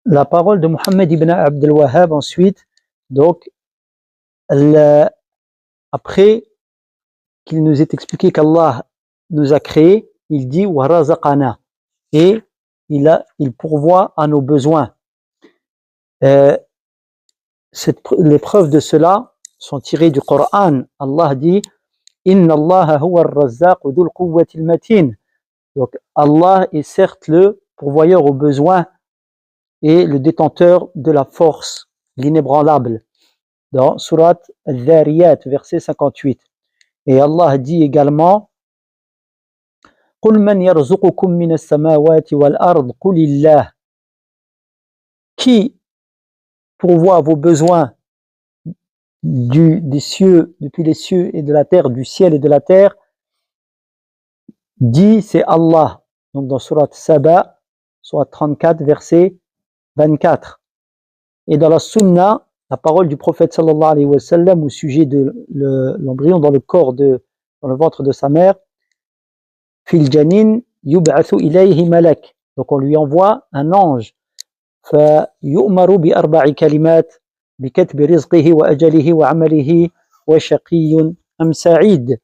la parole de Mohammed ibn Abdel Wahhab ensuite, donc après qu'il nous ait expliqué qu'Allah nous a créés, il dit wa razaqana, et il pourvoit à nos besoins. Les preuves de cela sont tirées du Coran. Allah dit Inna Allah huwa ar-razzaq dhul quwwati al-matin. Donc Allah est certes le pourvoyeur aux besoins et le détenteur de la force, l'inébranlable. Dans Surat Al-Dhariyat, verset 58. Et Allah dit également قُلْ مَنْ يَرْزُقُكُم مِّنَ السَّمَاوَاتِ وَالْأَرْضِ قُلِ اللَّهُ. Qui pourvoit vos besoins des cieux, depuis les cieux et de la terre, du ciel et de la terre, dit c'est Allah. Donc dans Surat Saba, Surat 34, verset 24. Et dans la Sunna, la parole du prophète sallallahu alayhi wa sallam au sujet de l'embryon dans le corps dans le ventre de sa mère, fil janin yub'athu ilayhi malak. Donc on lui envoie un ange. Fa yu'maru bi arba'i kalimat bi katbi rizqihi wa ajalihi wa amalihi wa shaqiyyun am sa'id.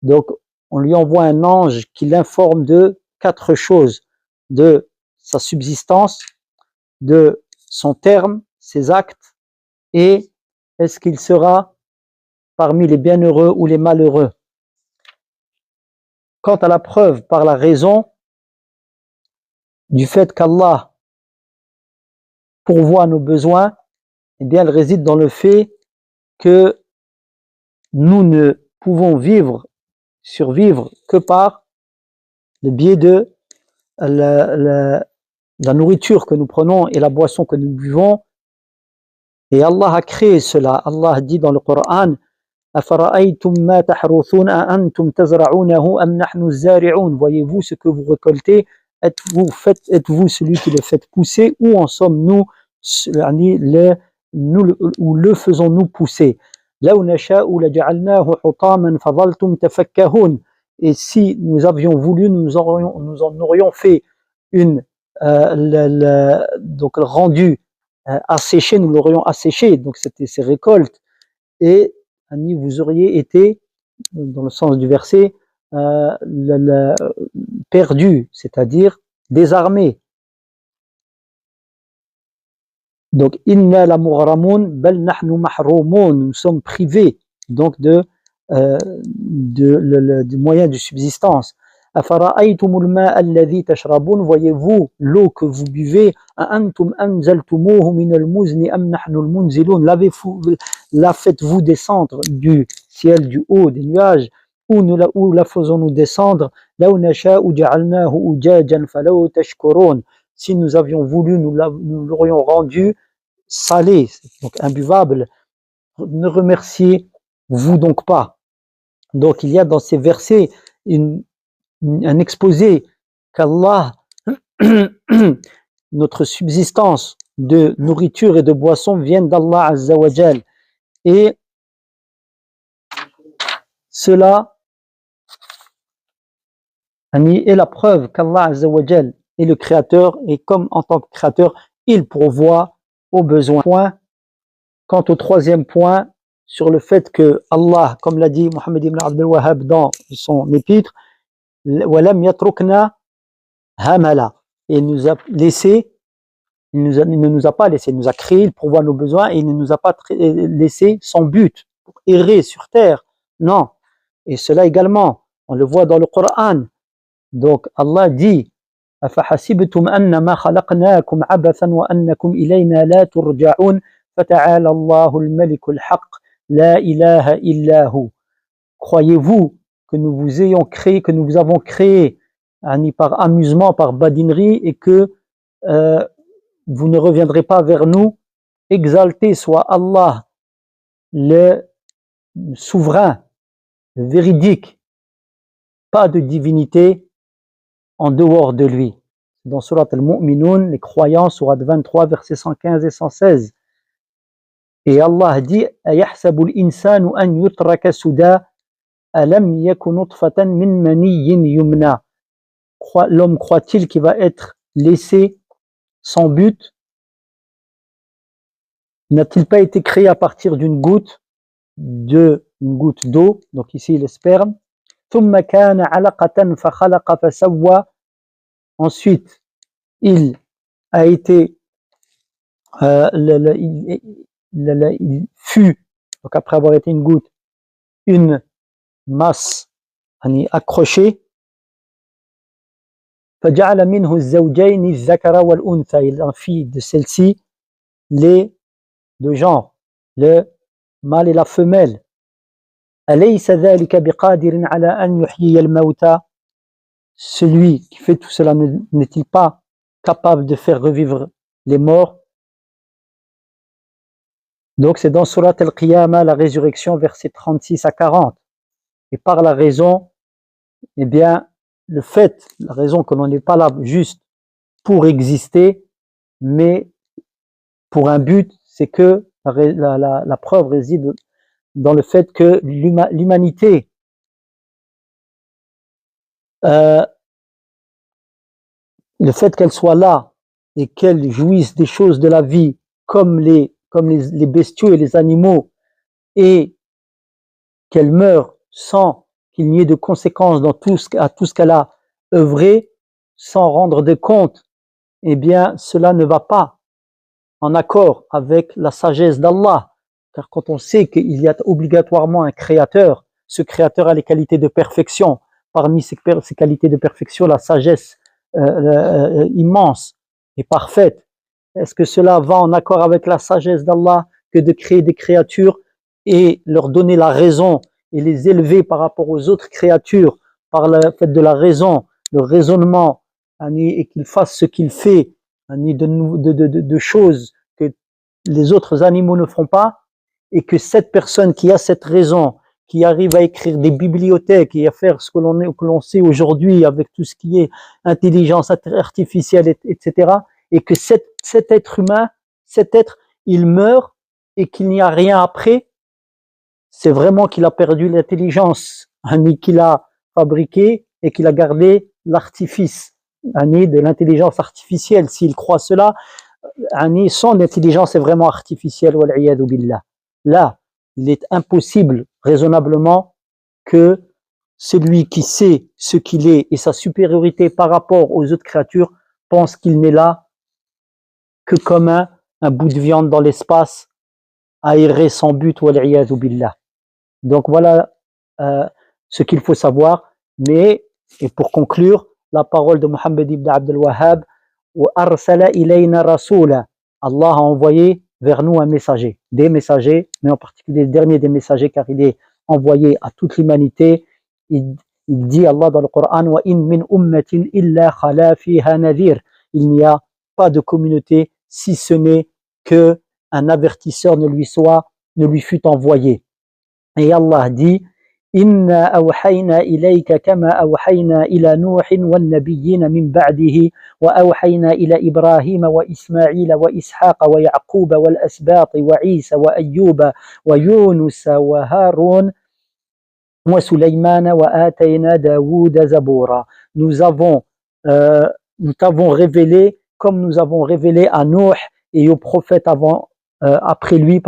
Donc on lui envoie un ange qui l'informe de 4 choses: de sa subsistance, de son terme, ses actes, et est-ce qu'il sera parmi les bienheureux ou les malheureux. Quant à la preuve par la raison du fait qu'Allah pourvoit nos besoins, eh bien elle réside dans le fait que nous ne pouvons survivre que par le biais de la nourriture que nous prenons et la boisson que nous buvons. Et Allah a créé cela. Allah dit dans le Coran أَفَرَأَيْتُمْ مَا تَحْرُثُونَ أَأَنْتُمْ تَزْرَعُونَهُ أَمْ نَحْنُ الزَّارِعُونَ. Voyez-vous ce que vous récoltez, êtes-vous celui qui le fait pousser, ou en sommes-nous ou le faisons-nous pousser. لَوْ نَشَاءُ لَجَعَلْنَاهُ حُطَامًا فَظَلْتُمْ تَفَكَّهُونَ. Et si nous avions voulu, nous en aurions fait donc le rendu asséché, nous l'aurions asséché, donc c'était ces récoltes, et vous auriez été, dans le sens du verset, perdu, c'est-à-dire désarmé. Donc inna la mughramun bal nahnu mahrumun, nous sommes privés donc du moyen de subsistance. Afara'aytumul ma'a alladhi tashrabun, voyez-vous l'eau que vous buvez, antum anzaltumuhu minal muzni am nahnu al munzilun, la faites-vous descendre du ciel, du haut des nuages, ou la faisons-nous descendre. Law nasha'u ja'alnahu ujajan falaw tashkurun. Si nous avions voulu, nous l'aurions rendu salé, donc imbuvable. Ne remerciez-vous donc pas. Donc il y a dans ces versets un exposé qu'Allah, notre subsistance de nourriture et de boisson viennent d'Allah Azza wa Jal. Et cela est la preuve qu'Allah Azza wa Jal est le créateur, et comme en tant que créateur, il pourvoit aux besoins. Quant au troisième point, sur le fait que Allah, comme l'a dit Mohammed ibn Abdel Wahhab dans son épître, walam yatrukna hamala, et il nous a laissé, il ne nous a pas laissé, il nous a créé, il pourvoit nos besoins, et il ne nous a pas laissé sans but, pour errer sur terre. Non. Et cela également, on le voit dans le Coran. Donc Allah dit أَفَحَسِبْتُمْ أَنَّمَا خَلَقْنَاكُمْ عَبَثًا وَأَنَّكُمْ إِلَيْنَا لَا تُرْجَعُونَ فَتَعَالَى اللَّهُ الْمَلِكُ الْحَقُّ لَا إِلَهَ إِلَّا هُ. Croyez-vous que nous vous ayons créé, que nous vous avons créé par amusement, par badinerie, et que vous ne reviendrez pas vers nous? Exalté soit Allah, le souverain, le véridique, pas de divinité en dehors de lui. Dans Surat Al-Mu'minun, les croyants, Surat 23, versets 115 et 116. Et Allah dit أَيَحْسَبُ الْإِنسَانُ أَنْ يُتْرَكَ سُدًى أَلَمْ يَكُ نُطْفَةً مِّن مَنِيٍّ يُمْنَى. L'homme croit-il qu'il va être laissé sans but n'a-t-il pas été créé à partir d'une goutte d'eau, donc ici le sperme, ثم كان علقة فخلق فسوى, ensuite il a été il fut, donc après avoir été une goutte, une masse accrochée, فجعل منه الزوجين الذكر والأنثى, il en fit de celle-ci les deux genres, le mâle et la femelle. أليس ذلك بقادر على أن يحيي الموتى, celui qui fait tout cela n'est-il pas capable de faire revivre les morts? Donc c'est dans Surat Al-Qiyamah, la résurrection, versets 36 à 40. Et par la raison, eh bien, la raison que l'on n'est pas là juste pour exister, mais pour un but, c'est que la preuve réside dans le fait que l'humanité le fait qu'elle soit là et qu'elle jouisse des choses de la vie comme les bestiaux et les animaux, et qu'elle meure sans qu'il n'y ait de conséquences dans à tout ce qu'elle a œuvré, sans rendre de compte, eh bien cela ne va pas en accord avec la sagesse d'Allah. Car quand on sait qu'il y a obligatoirement un créateur, ce créateur a les qualités de perfection. Parmi ces qualités de perfection, la sagesse immense et parfaite. Est-ce que cela va en accord avec la sagesse d'Allah que de créer des créatures et leur donner la raison et les élever par rapport aux autres créatures par le fait de la raison, le raisonnement, et qu'il fasse ce qu'il fait, de choses que les autres animaux ne font pas, et que cette personne qui a cette raison, qui arrive à écrire des bibliothèques et à faire ce que l'on sait aujourd'hui avec tout ce qui est intelligence artificielle, etc., et que cet être humain, il meurt et qu'il n'y a rien après, c'est vraiment qu'il a perdu l'intelligence qu'il a fabriquée et qu'il a gardé l'artifice de l'intelligence artificielle. S'il croit cela, son intelligence est vraiment artificielle, wal-'iyadhu billah. Là, il est impossible raisonnablement que celui qui sait ce qu'il est et sa supériorité par rapport aux autres créatures pense qu'il n'est là que comme un bout de viande dans l'espace, aéré sans but, wal-'iyadhu billah. Donc voilà ce qu'il faut savoir. Mais, et pour conclure, la parole de Muhammad ibn Abdul Wahhab, وَأَرْسَلَ إِلَيْنَا رَسُولًا, Allah a envoyé vers nous un messager, des messagers, mais en particulier le dernier des messagers, car il est envoyé à toute l'humanité. Il dit Allah dans le Coran, وَإِن مِّنْ أُمَّةٍ إِلَّا خَلَا فِيهَا نَذِيرٌ, il n'y a pas de communauté si ce n'est que un avertisseur ne lui fut envoyé. Et Allah dit, إِنَّا أَوْحَيْنَا إِلَيْكَ كَمَا أَوْحَيْنَا إِلَى نُوحٍ وَالنَّبِيِّينَ مِنْ بَعْدِهِ وَأَوْحَيْنَا إِلَى إِبْرَاهِيمَ وَإِسْمَاعِيلَ وَإِسْحَاقَ وَيَعْقُوبَ وَالْأَسْبَاطِ وَعِيسَى وَأَيُّوبَ وَيُونُسَ وَهَارُونَ وَسُلَيْمَانَ وَآتَيْنَا دَاوُودَ زَبُورًا. Nous t'avons révélé comme nous avons révélé à Nuh et aux prophètes après lui,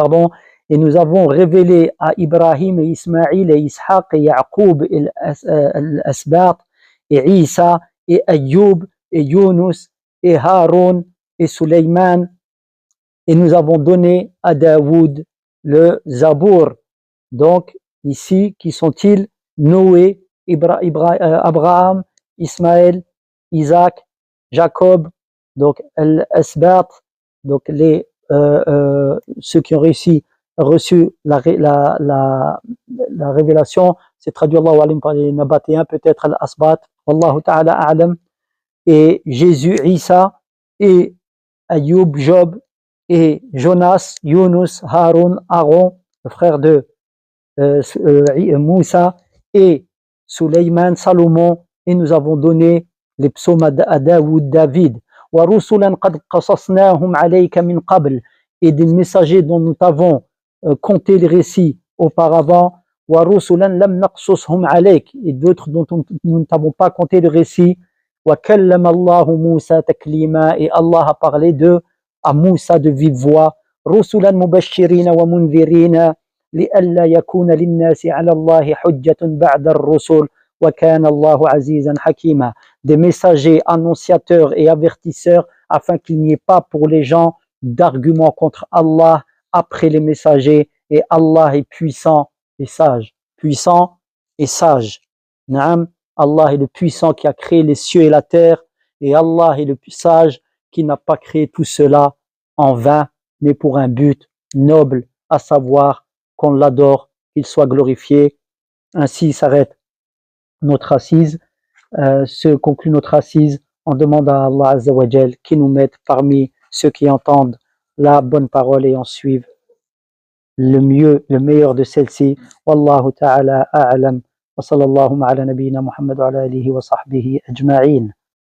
et nous avons révélé à Ibrahim et Ismaïl et Ishaq et Yaqub et l'Asbat et Isa et Ayyub et Yunus et Haroun et Sulayman, et nous avons donné à Daoud le Zabour. Donc ici, qui sont-ils? Noé, Abraham, Ismaël, Isaac, Jacob, donc l'Asbat, donc ceux qui ont reçu la révélation, c'est traduit Allahu alim par les Nabatéens, peut-être Al-Asbat, Wallahu ta'ala a'lam, et Jésus, Isa, et Ayyub, Job, et Jonas, Yunus, Haroun, Aaron, le frère de Moussa, et Sulayman, Salomon, et nous avons donné les psaumes à Daoud, David. وَرُسُلًا قَدْ قَصَصْنَاهُمْ عَلَيْكَ مِنْ قَبْلِ, et des messagers dont nous t'avons compté les récits auparavant. وَرُسُلًا لَمْ نَقْصُصْهُمْ عَلَيْكَ, et d'autres dont nous ne t'avons pas compté le récit. وَكَلَّمَ اللَّهُ مُوسَى تَكْلِيمًا, et Allah a parlé à Moussa de vive voix. رسلا مبشرين ومنذرين لئلا يكون للناس على الله حجة بعد الرسل وكان الله عزيزا حكيما. Des messagers, annonciateurs et avertisseurs afin qu'il n'y ait pas pour les gens d'arguments contre Allah après les messagers, et Allah est puissant et sage. Puissant et sage. Naam, Allah est le puissant qui a créé les cieux et la terre, et Allah est le sage qui n'a pas créé tout cela en vain, mais pour un but noble, à savoir qu'on l'adore, qu'il soit glorifié. Ainsi s'arrête notre assise, se conclut notre assise. On demande à Allah Azza wa Jal qui nous mette parmi ceux qui entendent la bonne parole et en suivent le mieux, le meilleur de celle-ci. Wallahu ta'ala a'lam. Wa sallallahu ala nabiyyina Muhammad wa ala alihi wa sahbihi ajma'in.